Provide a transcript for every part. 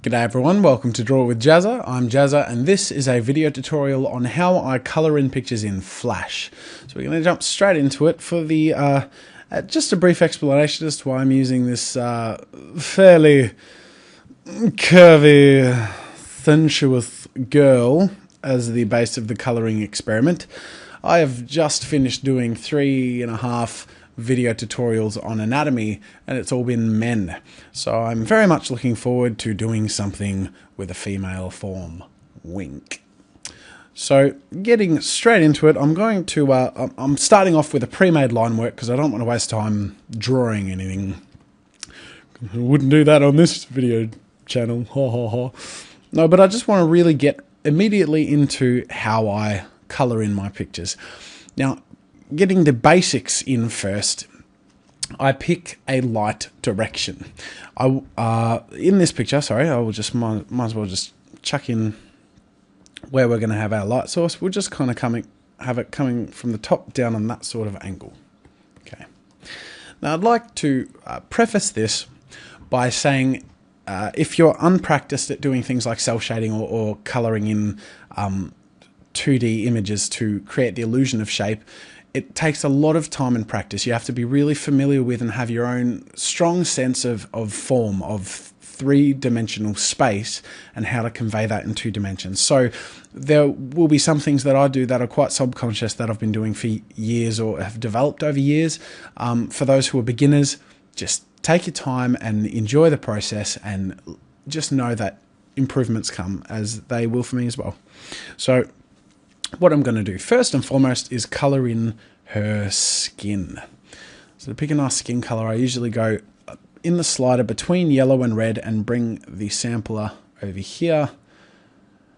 G'day everyone, welcome to Draw with Jazza. I'm Jazza and this is a video tutorial on how I colour in pictures in Flash. So we're going to jump straight into it for the just a brief explanation as to why I'm using this fairly curvy, sensuous girl as the base of the colouring experiment. I have just finished doing 3.5 video tutorials on anatomy and it's all been men, so I'm very much looking forward to doing something with a female form. Wink. So getting straight into it, I'm going to I'm starting off with a pre-made line work because I don't want to waste time drawing anything. I wouldn't do that on this video channel, ha ha ha. No, but I just want to really get immediately into how I colour in my pictures. Now, getting the basics in first, I pick a light direction. In this picture, sorry, I will just might as well just chuck in where we're going to have our light source. We'll just kind of have it coming from the top down on that sort of angle. Okay. Now, I'd like to preface this by saying, if you're unpracticed at doing things like cell shading or colouring in 2D images to create the illusion of shape, it takes a lot of time and practice. You have to be really familiar with and have your own strong sense of form, of three-dimensional space, and how to convey that in 2 dimensions. So there will be some things that I do that are quite subconscious that I've been doing for years or have developed over years. For those who are beginners, just take your time and enjoy the process and just know that improvements come, as they will for me as well. So what I'm going to do first and foremost is colour in her skin. So to pick a nice skin colour, I usually go in the slider between yellow and red and bring the sampler over here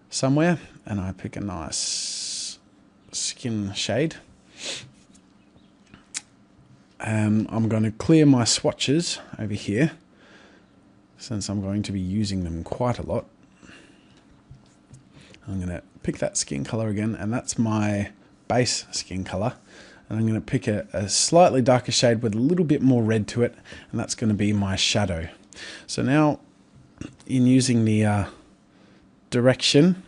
somewhere, and I pick a nice skin shade. I'm going to clear my swatches over here since I'm going to be using them quite a lot. I'm going to pick that skin color again, and that's my base skin color. And I'm going to pick a slightly darker shade with a little bit more red to it, and that's going to be my shadow. So now, in using the direction,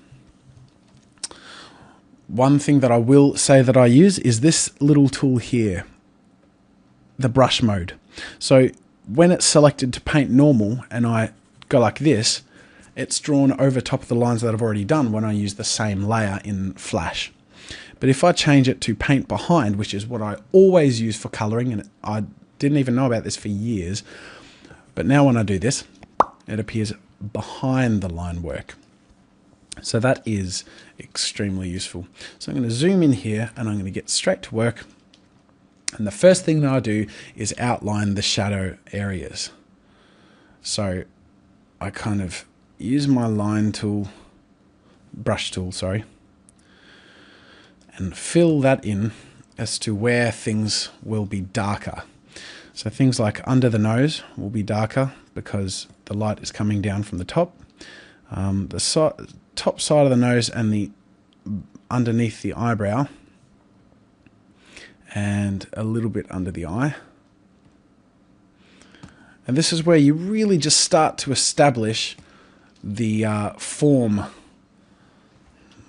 one thing that I will say that I use is this little tool here, the brush mode. So when it's selected to paint normal and I go like this, it's drawn over top of the lines that I've already done when I use the same layer in Flash. But if I change it to paint behind, which is what I always use for colouring, and I didn't even know about this for years, but now when I do this, it appears behind the line work. So that is extremely useful. So I'm going to zoom in here and I'm going to get straight to work. And the first thing that I do is outline the shadow areas. So I kind of use my brush tool, sorry, and fill that in as to where things will be darker. So things like under the nose will be darker because the light is coming down from the top. The top side of the nose and the underneath the eyebrow, and a little bit under the eye. And this is where you really just start to establish the form,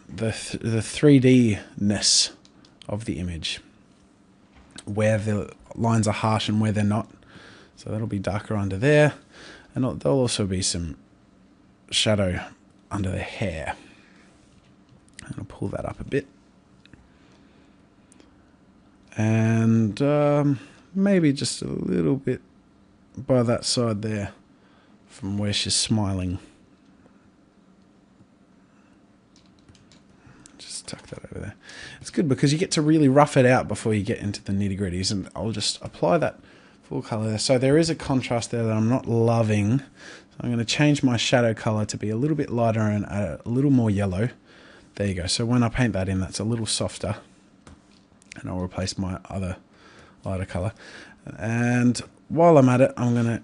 the 3D-ness of the image, where the lines are harsh and where they're not. So that'll be darker under there, and there'll also be some shadow under the hair. And I'll pull that up a bit. And maybe just a little bit by that side there from where she's smiling. Just tuck that over there. It's good because you get to really rough it out before you get into the nitty-gritties, and I'll just apply that full color there. So there is a contrast there that I'm not loving. So I'm going to change my shadow color to be a little bit lighter and a little more yellow. There you go. So when I paint that in, that's a little softer. And I'll replace my other lighter color. And while I'm at it, I'm going to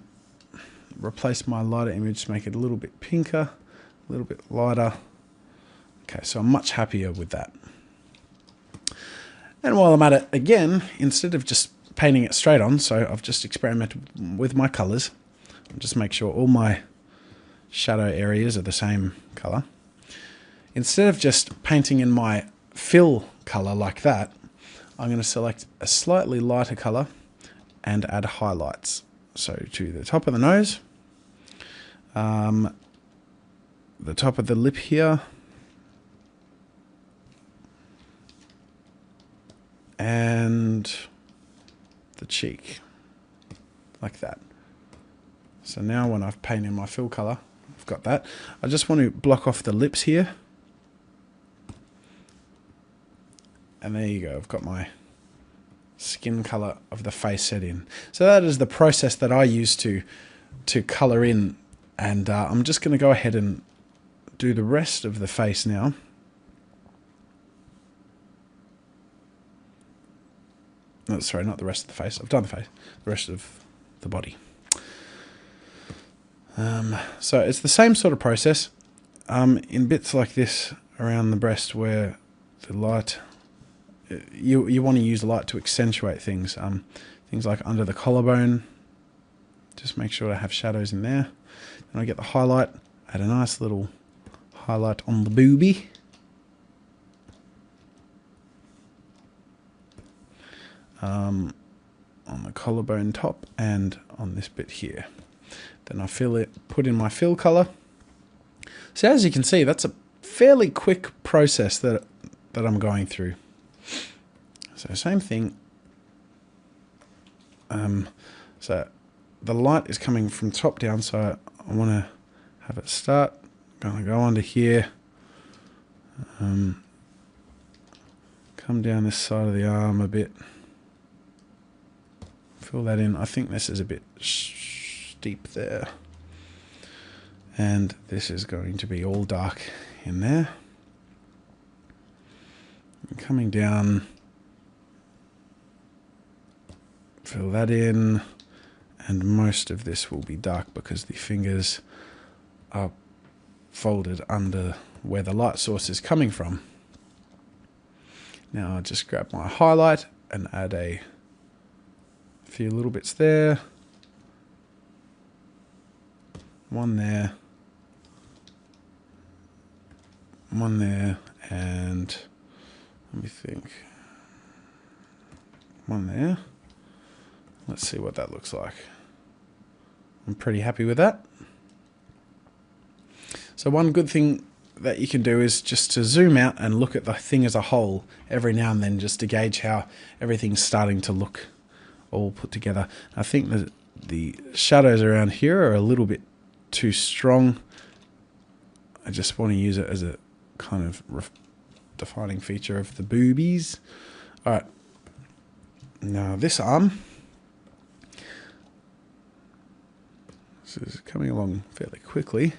replace my lighter image to make it a little bit pinker, a little bit lighter. Okay, so I'm much happier with that. And while I'm at it again, instead of just painting it straight on, so I've just experimented with my colors. Just make sure all my shadow areas are the same colour. Instead of just painting in my fill colour like that, I'm going to select a slightly lighter colour and add highlights. So to the top of the nose, the top of the lip here, and the cheek, like that. So now when I've painted my fill colour, I've got that. I just want to block off the lips here. And there you go, I've got my skin colour of the face set in. So that is the process that I use to colour in. And I'm just going to go ahead and do the rest of the face now. No, sorry, not the rest of the face. I've done the face. The rest of the body. So it's the same sort of process in bits like this around the breast where the light... You want to use light to accentuate things. Things like under the collarbone. Just make sure to have shadows in there. Then I get the highlight. Add a nice little highlight on the boobie. On the collarbone top and on this bit here. Then I fill it. Put in my fill color. So as you can see, that's a fairly quick process that I'm going through. So same thing. So the light is coming from top down, so I want to have it start. I'm going to go under here. Come down this side of the arm a bit. Fill that in. I think this is a bit steep there. And this is going to be all dark in there. And coming down... Fill that in, and most of this will be dark because the fingers are folded under where the light source is coming from. Now I'll just grab my highlight and add a few little bits there. One there. One there, and let me think. One there. Let's see what that looks like. I'm pretty happy with that. So one good thing that you can do is just to zoom out and look at the thing as a whole every now and then, just to gauge how everything's starting to look all put together. I think that the shadows around here are a little bit too strong. I just want to use it as a kind of defining feature of the boobies. Alright, now this arm. This is coming along fairly quickly,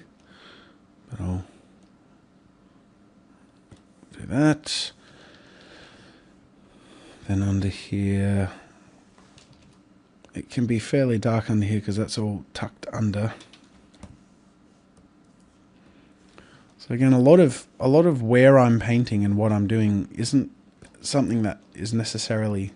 but I'll do that. Then under here, it can be fairly dark under here because that's all tucked under. So again, a lot of where I'm painting and what I'm doing isn't something that is necessarily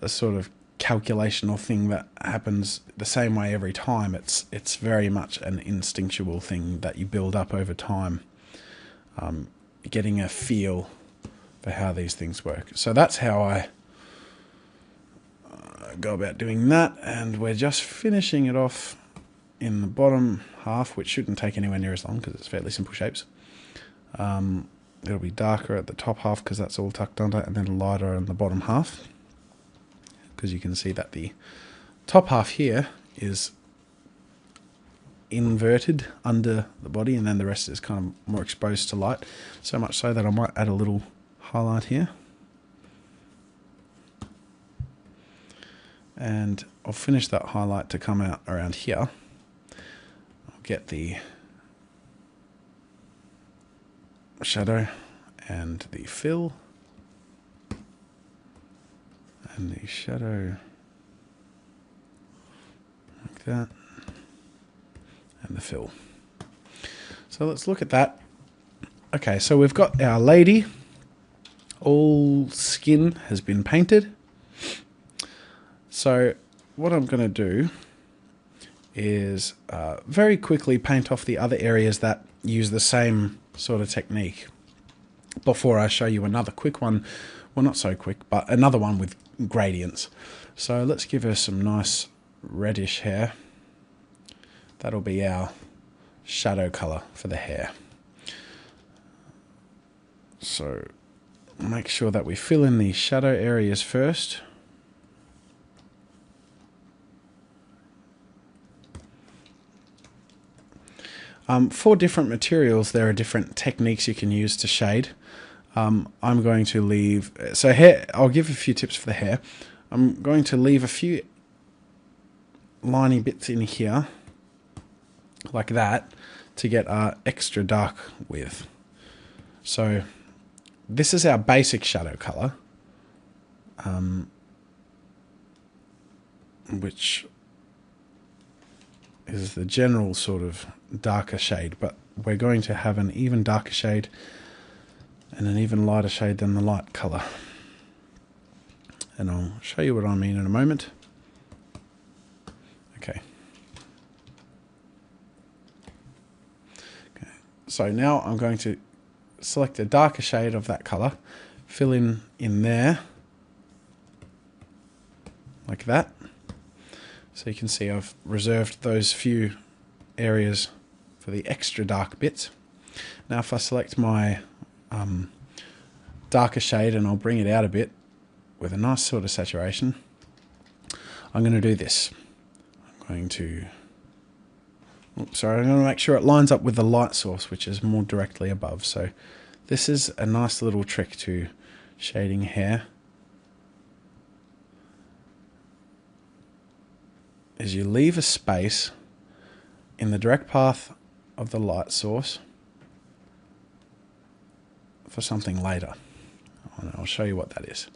a sort of calculational thing that happens the same way every time. It's very much an instinctual thing that you build up over time, getting a feel for how these things work. So that's how I go about doing that, and we're just finishing it off in the bottom half, which shouldn't take anywhere near as long because it's fairly simple shapes. It'll be darker at the top half because that's all tucked under, and then lighter in the bottom half, because you can see that the top half here is inverted under the body, and then the rest is kind of more exposed to light. So much so that I might add a little highlight here. And I'll finish that highlight to come out around here. I'll get the shadow and the fill. And the shadow like that, and the fill. So let's look at that. Okay, so we've got our lady. All skin has been painted. So what I'm going to do is very quickly paint off the other areas that use the same sort of technique before I show you another quick one. Well, not so quick, but another one with gradients. So let's give her some nice reddish hair. That'll be our shadow color for the hair. So make sure that we fill in the shadow areas first. For different materials, there are different techniques you can use to shade. I'm going to leave, so hair, I'll give a few tips for the hair. I'm going to leave a few liney bits in here, like that, to get extra dark with. So this is our basic shadow color, which is the general sort of darker shade, but we're going to have an even darker shade and an even lighter shade than the light color. And I'll show you what I mean in a moment. Okay. So now I'm going to select a darker shade of that color, fill in there, like that. So you can see I've reserved those few areas for the extra dark bits. Now if I select my darker shade, and I'll bring it out a bit with a nice sort of saturation, I'm going to do this. I'm going to make sure it lines up with the light source, which is more directly above. So this is a nice little trick to shading hair, is you leave a space in the direct path of the light source for something later. And I'll show you what that is.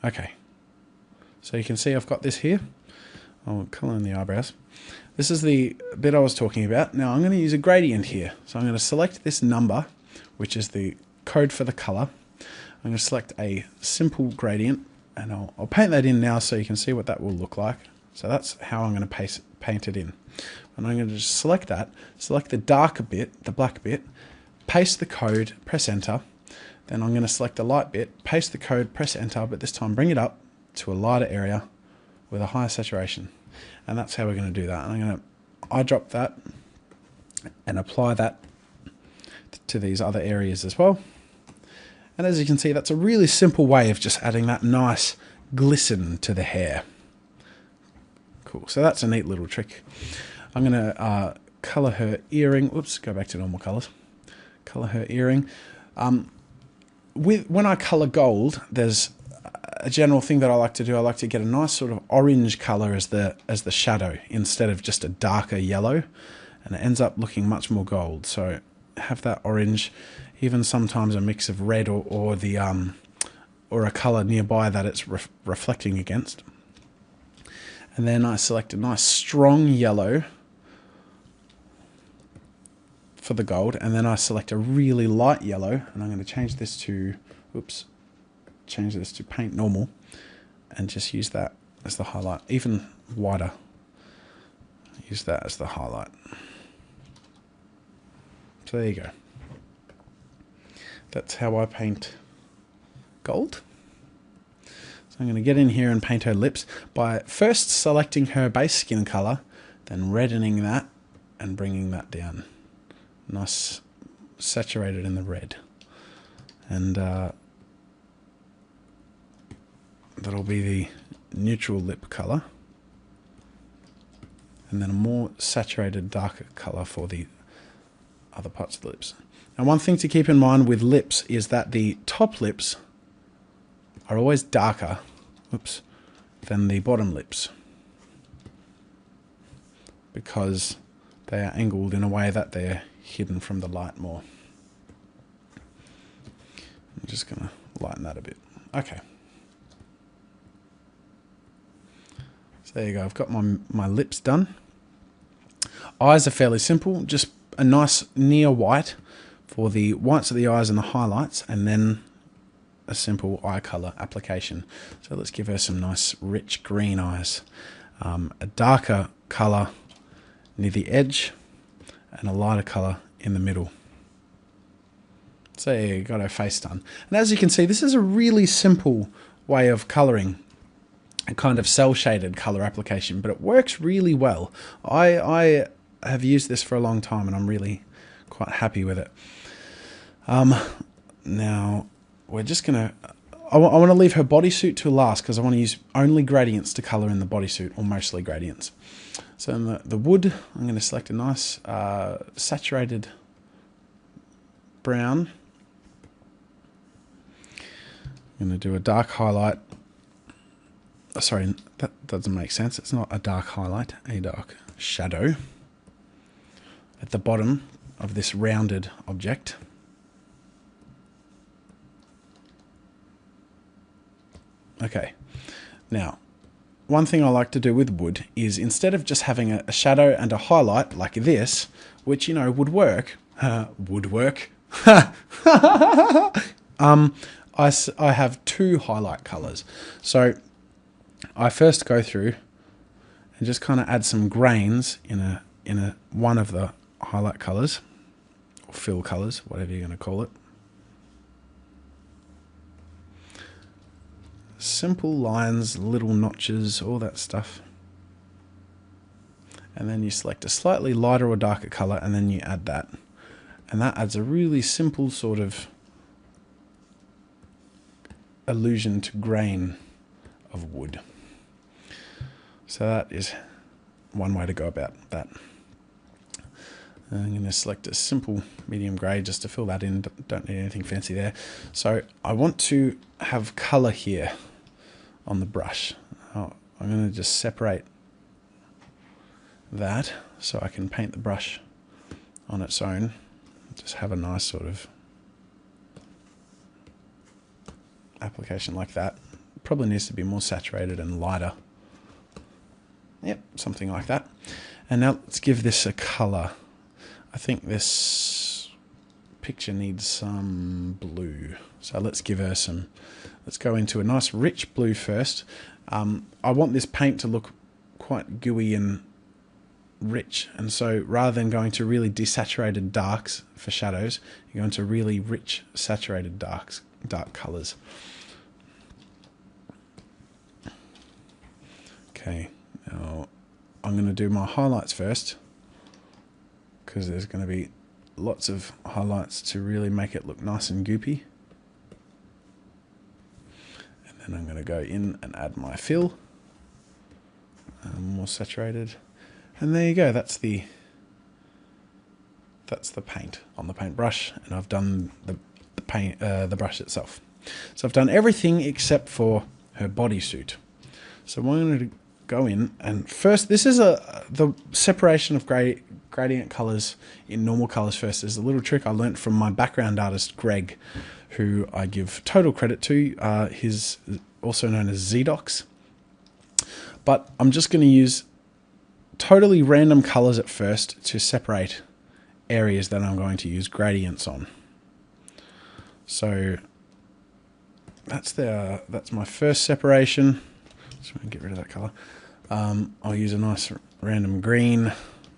Okay, so you can see I've got this here. I'll colour in the eyebrows. This is the bit I was talking about. Now I'm going to use a gradient here. So I'm going to select this number, which is the code for the colour. I'm going to select a simple gradient, and I'll paint that in now so you can see what that will look like. So that's how I'm going to paint it in. And I'm going to just select that, select the darker bit, the black bit, paste the code, press enter. Then I'm going to select the light bit, paste the code, press enter, but this time bring it up to a lighter area with a higher saturation. And that's how we're going to do that. And I'm going to eyedrop that and apply that to these other areas as well. And as you can see, that's a really simple way of just adding that nice glisten to the hair. Cool, so that's a neat little trick. I'm going to colour her earring. Oops, go back to normal colours. Colour her earring. When I colour gold, there's a general thing that I like to do. I like to get a nice sort of orange colour as the shadow instead of just a darker yellow, and it ends up looking much more gold. So have that orange, even sometimes a mix of red or a colour nearby that it's reflecting against. And then I select a nice strong yellow for the gold, and then I select a really light yellow, and I'm going to change this to, change this to paint normal, and just use that as the highlight, even wider. Use that as the highlight. So there you go. That's how I paint gold. So I'm going to get in here and paint her lips by first selecting her base skin color, then reddening that and bringing that down. Nice saturated in the red. And that'll be the neutral lip color. And then a more saturated, darker color for the other parts of the lips. Now, one thing to keep in mind with lips is that the top lips are always darker, than the bottom lips, because they are angled in a way that they're hidden from the light more. I'm just going to lighten that a bit. Okay. So there you go. I've got my lips done. Eyes are fairly simple. Just a nice near white for the whites of the eyes and the highlights, and then a simple eye color application. So let's give her some nice rich green eyes. a darker colour near the edge, and a lighter colour in the middle. So yeah, got our face done. And as you can see, this is a really simple way of colouring, a kind of cell-shaded colour application, but it works really well. I have used this for a long time, and I'm really quite happy with it. Now, we're just going to... I want to leave her bodysuit to last, because I want to use only gradients to colour in the bodysuit, or mostly gradients. So in the wood, I'm going to select a nice saturated brown. I'm going to do a dark highlight. Oh, sorry, that doesn't make sense. It's not a dark highlight, a dark shadow at the bottom of this rounded object. Okay, now one thing I like to do with wood is, instead of just having a shadow and a highlight like this, which, you know, would work, I have two highlight colors. So I first go through and just kind of add some grains in one of the highlight colors, or fill colors, whatever you're going to call it. Simple lines, little notches, all that stuff. And then you select a slightly lighter or darker color, and then you add that. And that adds a really simple sort of illusion to grain of wood. So that is one way to go about that. I'm going to select a simple medium grey just to fill that in. Don't need anything fancy there. So I want to have colour here on the brush. I'm going to just separate that so I can paint the brush on its own. Just have a nice sort of application like that. Probably needs to be more saturated and lighter. Yep, something like that. And now let's give this a colour. I think this picture needs some blue. So let's give her some, let's go into a nice rich blue first. I want this paint to look quite gooey and rich, and so rather than going to really desaturated darks for shadows, you're going to really rich saturated dark colours. Okay, now I'm going to do my highlights first, because there's going to be lots of highlights to really make it look nice and goopy. And then I'm going to go in and add my fill, more saturated, and there you go. That's the paint on the paintbrush, and I've done the brush itself. So I've done everything except for her bodysuit. So I'm going to go in, and first, this is the separation of gradient colors in normal colors first is a little trick I learnt from my background artist Greg, who I give total credit to. He's also known as ZDocs. But I'm just going to use totally random colors at first to separate areas that I'm going to use gradients on. So that's my first separation. Just want to get rid of that color. I'll use a nice random green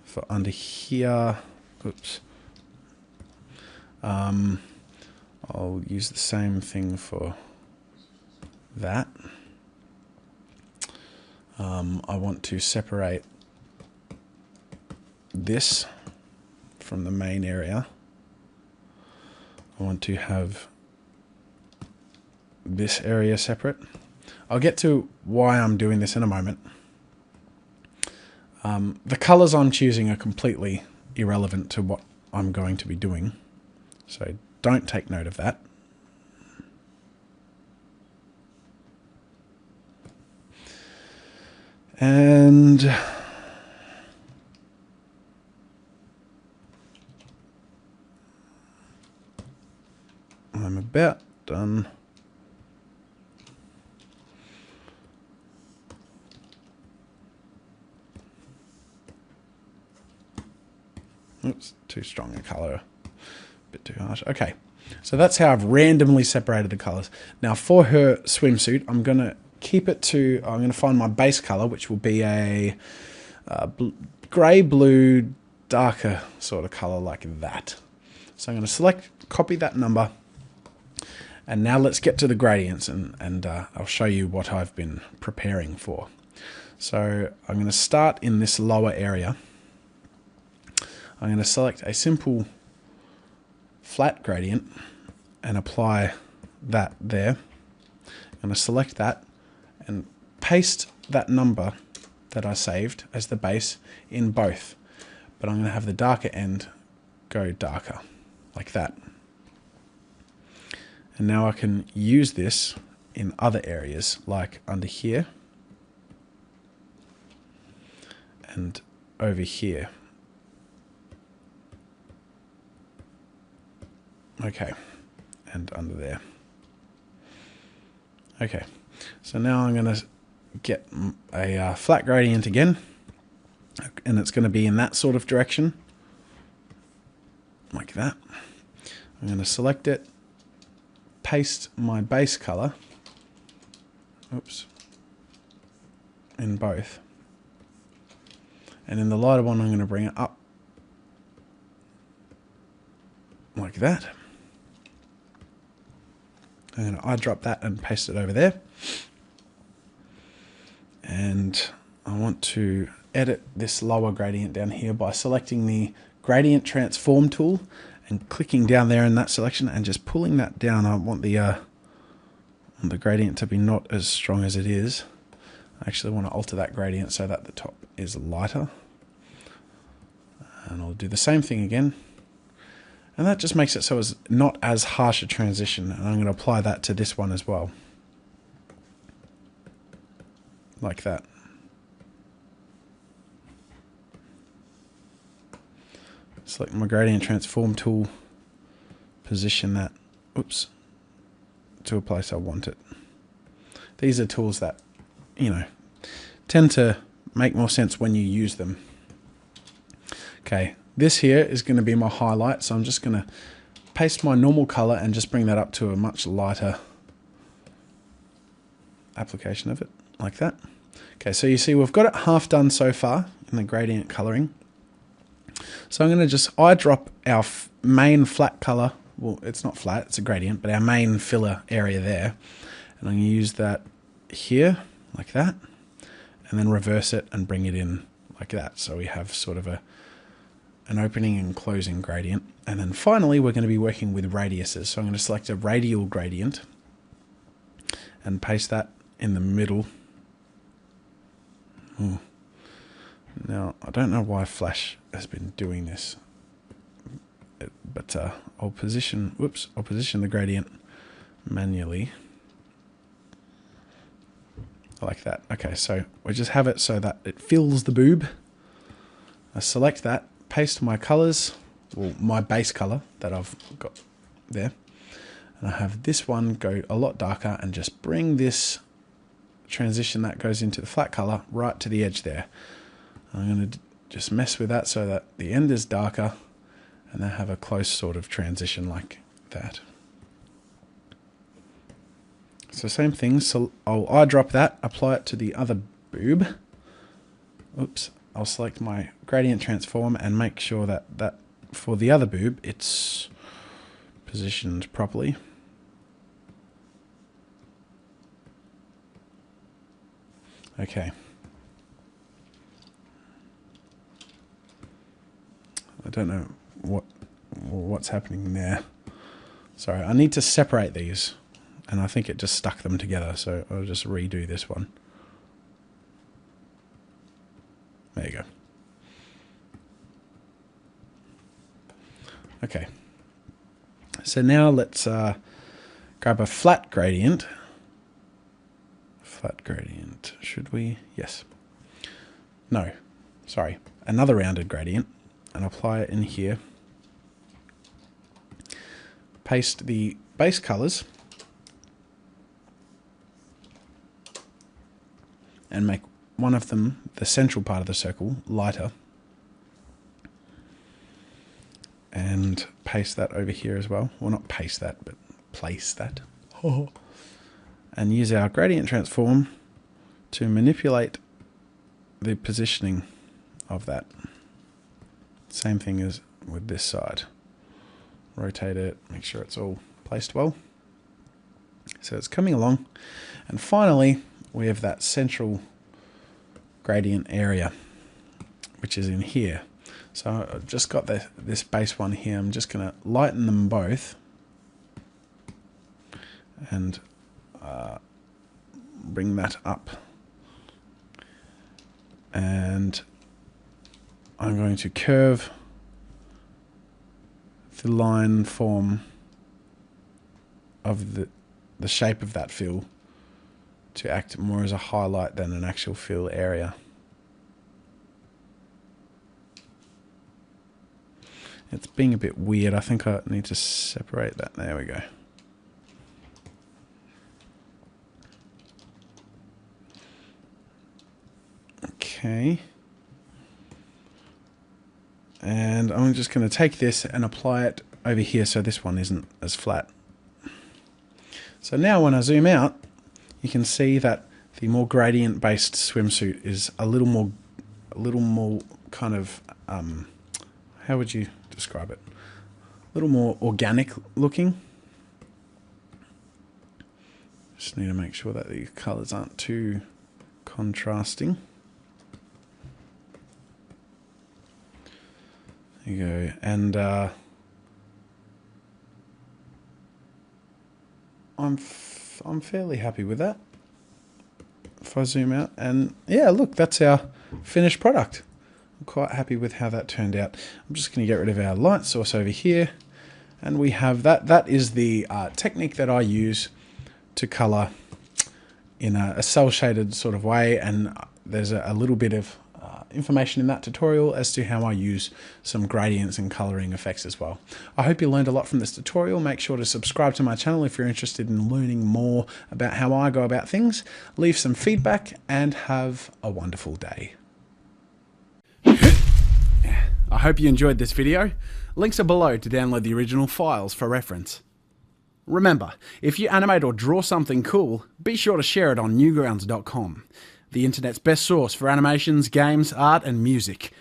for under here. Oops. I'll use the same thing for that. I want to separate this from the main area. I want to have this area separate. I'll get to why I'm doing this in a moment. The colors I'm choosing are completely irrelevant to what I'm going to be doing, so don't take note of that. And I'm about done. Oops, too strong a colour, a bit too harsh. Okay, so that's how I've randomly separated the colours. Now for her swimsuit, I'm going to keep it to, I'm going to find my base color, which will be a grey, blue, darker sort of color like that. So I'm going to select, copy that number, and now let's get to the gradients, and I'll show you what I've been preparing for. So I'm going to start in this lower area. I'm going to select a simple flat gradient and apply that there. I'm going to select that and paste that number that I saved as the base in both. But I'm going to have the darker end go darker, like that. And now I can use this in other areas, like under here and over here. Okay, and under there. Okay, so now I'm going to get a flat gradient again, and it's going to be in that sort of direction, like that. I'm going to select it, paste my base color, oops, in both, and in the lighter one I'm going to bring it up like that. I'm going to eyedrop that and paste it over there. And I want to edit this lower gradient down here by selecting the gradient transform tool and clicking down there in that selection and just pulling that down. I want the gradient to be not as strong as it is. I actually want to alter that gradient so that the top is lighter. And I'll do the same thing again. And that just makes it so it's not as harsh a transition. And I'm going to apply that to this one as well. Like that. Select my gradient transform tool, position that, oops, to a place I want it. These are tools that, you know, tend to make more sense when you use them. Okay, this here is going to be my highlight, so I'm just going to paste my normal color and just bring that up to a much lighter application of it, like that. Okay, so you see we've got it half done so far in the gradient coloring. So I'm going to just eyedrop our main flat color. Well, it's not flat, it's a gradient, but our main filler area there. And I'm going to use that here, like that, and then reverse it and bring it in like that. So we have sort of an opening and closing gradient. And then finally, we're going to be working with radiuses. So I'm going to select a radial gradient and paste that in the middle. Ooh. Now, I don't know why Flash has been doing this, but I'll position the gradient manually like that. Okay, so we just have it so that it fills the boob. I select that, paste my colors, well, my base color that I've got there, and I have this one go a lot darker and just bring this transition that goes into the flat color right to the edge there. I'm going to just mess with that so that the end is darker and then have a close sort of transition like that. So same thing, so I'll eyedrop that, apply it to the other boob. Oops, I'll select my gradient transform and make sure that for the other boob it's positioned properly. Okay. I don't know what's happening there. Sorry, I need to separate these, and I think it just stuck them together, so I'll just redo this one. There you go. Okay. So now let's grab a flat gradient. Flat gradient, should we? Yes. No, sorry. Another rounded gradient. And apply it in here. Paste the base colors and make one of them, the central part of the circle, lighter. And paste that over here as well. Well, not paste that, but place that. and use our gradient transform to manipulate the positioning of that. Same thing as with this side. Rotate it, make sure it's all placed well. So it's coming along. And finally, we have that central gradient area, which is in here. So I've just got this base one here. I'm just going to lighten them both and bring that up. And I'm going to curve the line form of the shape of that fill to act more as a highlight than an actual fill area. It's being a bit weird. I think I need to separate that. There we go. Okay. And I'm just going to take this and apply it over here so this one isn't as flat. So now when I zoom out, you can see that the more gradient based swimsuit is a little more kind of, how would you describe it? A little more organic looking. Just need to make sure that the colors aren't too contrasting. There you go. And I'm fairly happy with that. If I zoom out, and yeah, look, that's our finished product. I'm quite happy with how that turned out. I'm just going to get rid of our light source over here, and we have that. That is the technique that I use to color in a cell shaded sort of way, and there's a little bit of information in that tutorial as to how I use some gradients and coloring effects as well. I hope you learned a lot from this tutorial. Make sure to subscribe to my channel if you're interested in learning more about how I go about things. Leave some feedback and have a wonderful day. I hope you enjoyed this video. Links are below to download the original files for reference. Remember, if you animate or draw something cool, be sure to share it on Newgrounds.com. The internet's best source for animations, games, art and music.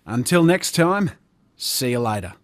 Until next time, see you later.